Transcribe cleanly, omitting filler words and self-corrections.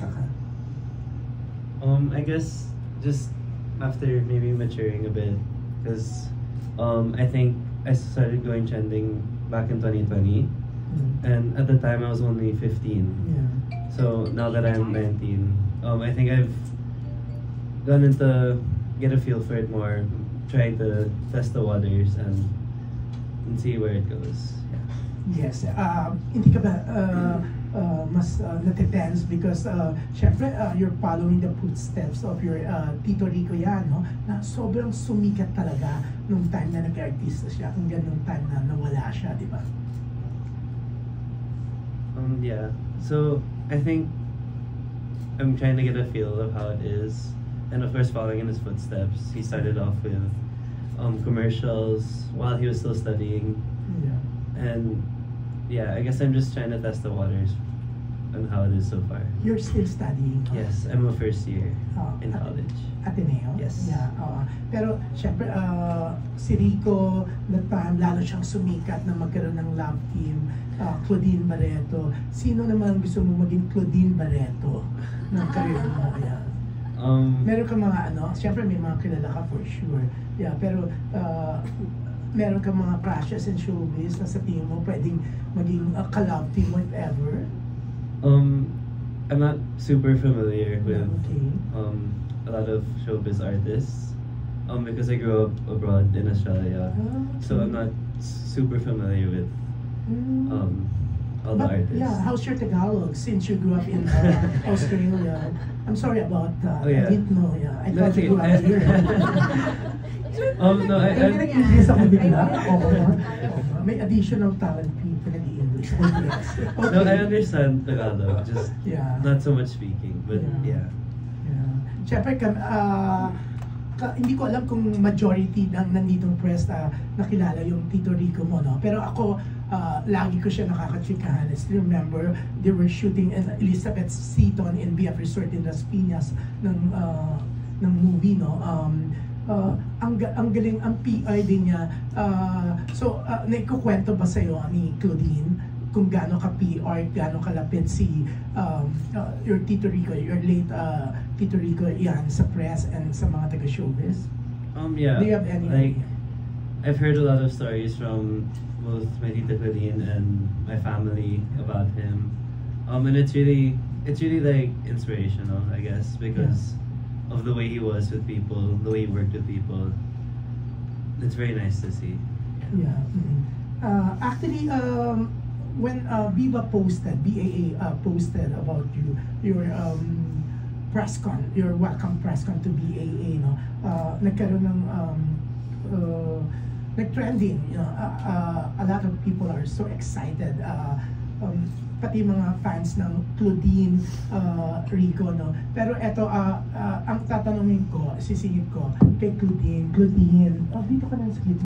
artista ka? I guess just after maybe maturing a bit, because I think I started going trending back in 2020, and at the time I was only 15. Yeah. So now that I'm 19, I think I've gotten to get a feel for it more, trying to test the waters and see where it goes. Yeah. Yes. Hindi ka ba mas natitense because syempre you're following the footsteps of your Tito Rico yan, no? Na sobrang sumikat talaga nung time na nag-artista siya, hanggang nung time na nawala siya, di ba? Yeah. So I think I'm trying to get a feel of how it is, and of course following in his footsteps. He started off with commercials while he was still studying. Yeah. And yeah, I guess I'm just trying to test the waters on how it is so far. You're still studying? Yes, I'm a first year in college. Ateneo? Yes. Yeah. Pero syempre, si Rico, that time, lalo siyang sumikat na magkaroon ng love team, Claudine Barreto. Sino naman gusto mo maging Claudine Barreto ng career mo? Yeah. Meron ka mga syempre may mga kilala ka for sure. Yeah, pero meron ka mga crushes in showbiz na sa tingin mo pwedeng maging ka-love team whatever? I'm not super familiar with okay. A lot of showbiz artists because I grew up abroad in Australia, so I'm not super familiar with all the artists. Yeah, how's your Tagalog since you grew up in Australia? I'm sorry about that. Yeah. I didn't know. Yeah, I thought you grew up okay. here. No, I nag-English ako bigla. May additional talent people nag-English. Okay. No, I understand Tagalog, just Yeah. not so much speaking, but yeah. Siyempre, hindi ko alam kung majority ng nanditong press nakilala yung Tito Rico mo, no? Pero ako, lagi ko siya nakakatsikahan. I still remember, they were shooting in Elizabeth Seaton in BF Resort in Las Piñas ng movie, no? Ang galing, ang PR din niya. So, naikukwento ba sa'yo ni Claudine kung gaano ka PR, gaano kalapit si your Tito Rico, your late Tito Rico yan sa press and sa mga taga-showbiz? Yeah. Do you have any like, I've heard a lot of stories from both my Tita Claudine and my family about him. And it's really like inspirational, I guess, because of the way he was with people, the way he worked with people. It's very nice to see. Yeah. Actually, when Viva posted, BAA posted about you, your press con, your welcome press con to BAA, no? Nagkaroon ng nag-trending, you know, a lot of people are so excited. Pati mga fans ng Claudine Rico, no? Pero eto, ang tatanungin ko, sisingit ko kay Claudine, dito ka na sa